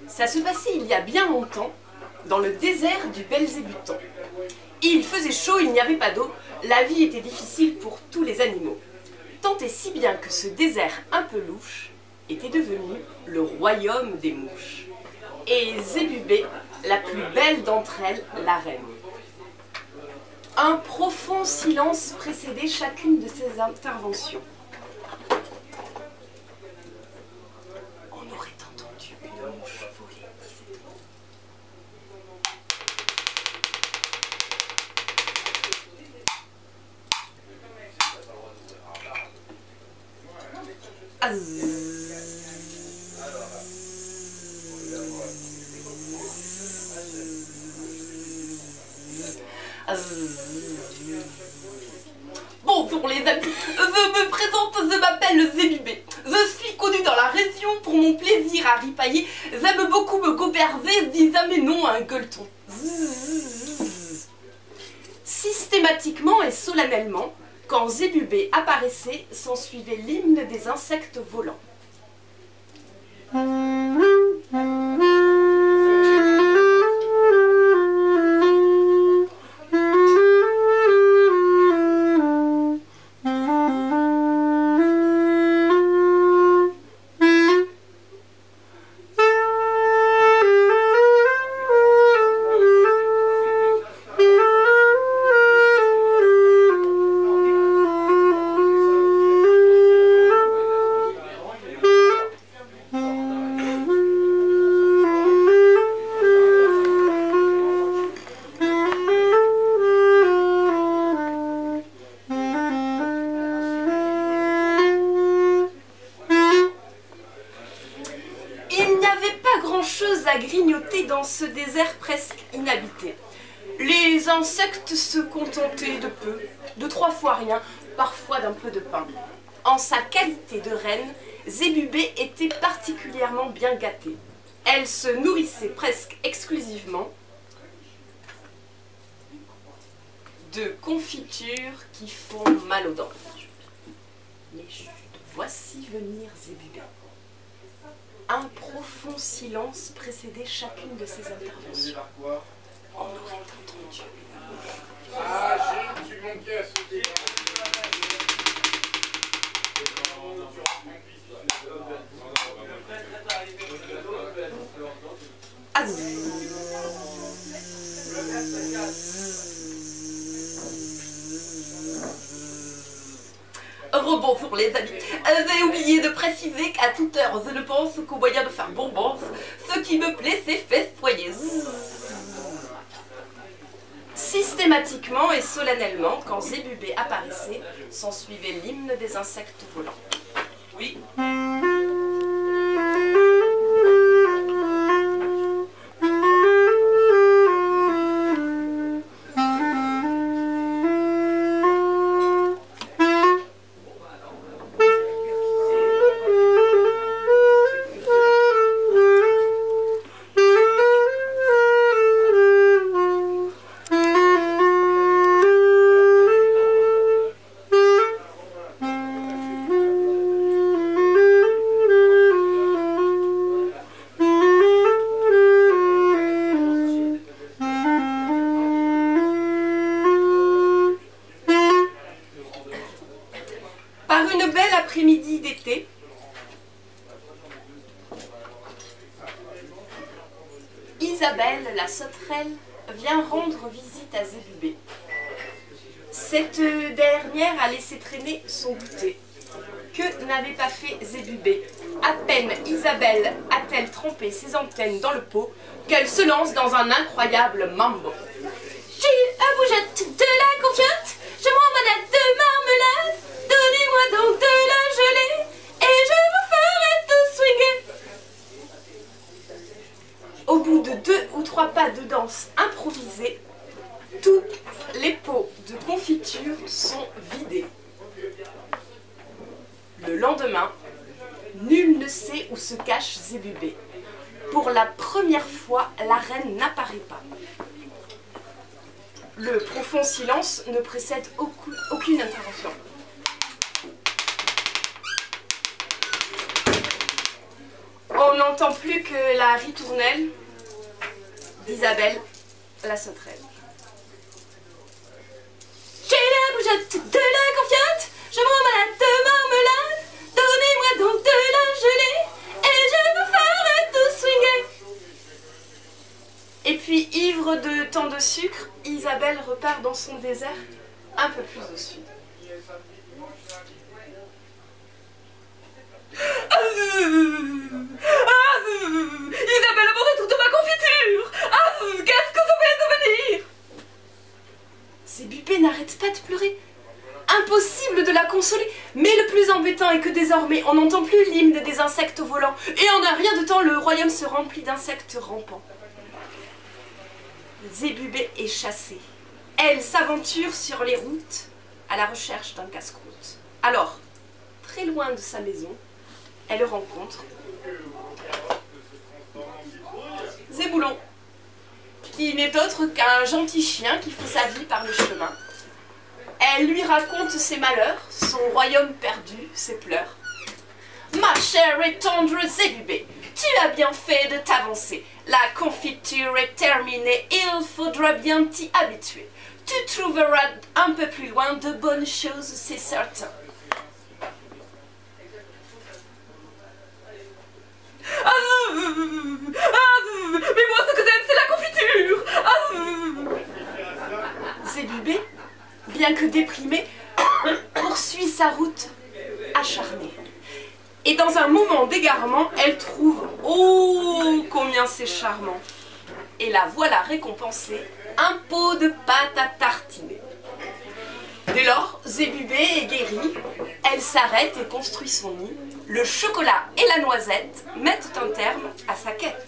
Ça se passait il y a bien longtemps, dans le désert du Belzébutan. Il faisait chaud, il n'y avait pas d'eau, la vie était difficile pour tous les animaux. Tant et si bien que ce désert un peu louche était devenu le royaume des mouches. Et Zébubé, la plus belle d'entre elles, la reine. Un profond silence précédait chacune de ces interventions. On aurait entendu une mouche voler, disait-on. Bonjour les amis, je me présente, je m'appelle Zébubé. Je suis connu dans la région pour mon plaisir à ripailler. J'aime beaucoup me goberger, disant mes noms à un gueuleton. Systématiquement et solennellement, quand Zébubé apparaissait, s'ensuivait l'hymne des insectes volants. À grignoter dans ce désert presque inhabité. Les insectes se contentaient de peu, de 3 fois rien, parfois d'un peu de pain. En sa qualité de reine, Zébubé était particulièrement bien gâtée. Elle se nourrissait presque exclusivement de confitures qui font mal aux dents. Mais chut, voici venir Zébubé. Un profond silence précédait chacune de ces interventions. On aurait entendu. Ah, j'ai tu mon pied à sauter. Rebonjour les amis, j'ai oublié de préciser qu'à toute heure je ne pense qu'au moyen de faire bonbons. Ce qui me plaît c'est festoyer. Systématiquement et solennellement, quand Zébubé apparaissait, s'ensuivait l'hymne des insectes volants. Oui. Par une belle après-midi d'été, Isabelle, la sauterelle, vient rendre visite à Zébubé. Cette dernière a laissé traîner son goûter. Que n'avait pas fait Zébubé? À peine Isabelle a-t-elle trempé ses antennes dans le pot qu'elle se lance dans un incroyable mambo. Je vous jette de la Tous les pots de confiture sont vidés. Le lendemain, nul ne sait où se cache Zébubé. Pour la première fois, la reine n'apparaît pas. Le profond silence ne précède aucune intervention. On n'entend plus que la ritournelle d'Isabelle la sauterelle. J'ai la bougeotte de la confiote, je me rends malade de marmelade, donnez-moi donc de la gelée, et je vous ferai tout swinguer. Et puis, ivre de tant de sucre, Isabelle repart dans son désert, un peu plus au sud. Isabelle a mangé toute ma confiture. Qu'est-ce que ça peut devenir? Zébubé n'arrête pas de pleurer. Impossible de la consoler. Mais le plus embêtant est que désormais, on n'entend plus l'hymne des insectes volants. Et en un rien de temps, le royaume se remplit d'insectes rampants. Zébubé est chassée. Elle s'aventure sur les routes à la recherche d'un casse-croûte. Alors, très loin de sa maison, elle rencontre Zéboulon, qui n'est autre qu'un gentil chien qui fait sa vie par le chemin. Elle lui raconte ses malheurs, son royaume perdu, ses pleurs. Ma chère et tendre Zébubé, tu as bien fait de t'avancer. La confiture est terminée, il faudra bien t'y habituer. Tu trouveras un peu plus loin de bonnes choses, c'est certain. Mais moi ce que j'aime c'est la confiture. Zébubé, bien que déprimé, poursuit sa route acharnée. Et dans un moment d'égarement, elle trouve, oh combien c'est charmant, et la voilà récompensée, un pot de pâte à tartiner. Dès lors, Zébubé est guérie, elle s'arrête et construit son nid. Le chocolat et la noisette mettent un terme à sa quête.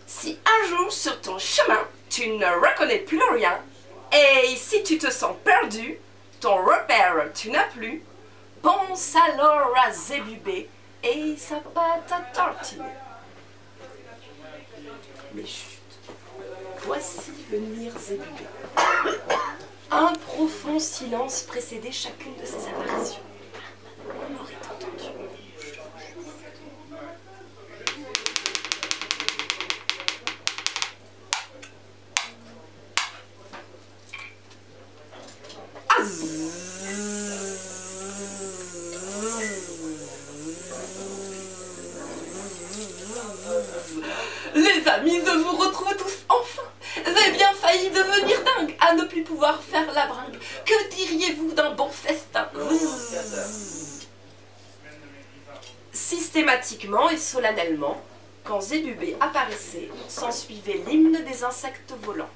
Si un jour sur ton chemin, tu ne reconnais plus rien, et si tu te sens perdu, ton repère tu n'as plus, pense alors à Zébubé et sa pâte à tartiner. Mais chut, voici venir Zébubé. Un profond silence précédait chacune de ses apparitions. On aurait entendu. Les amis, je vous retrouve tous enfin. J'ai bien failli devenir dingue à ne plus pouvoir faire la bringue. Que diriez-vous d'un bon festin? Systématiquement et solennellement, quand Zébubé apparaissait, s'ensuivait l'hymne des insectes volants.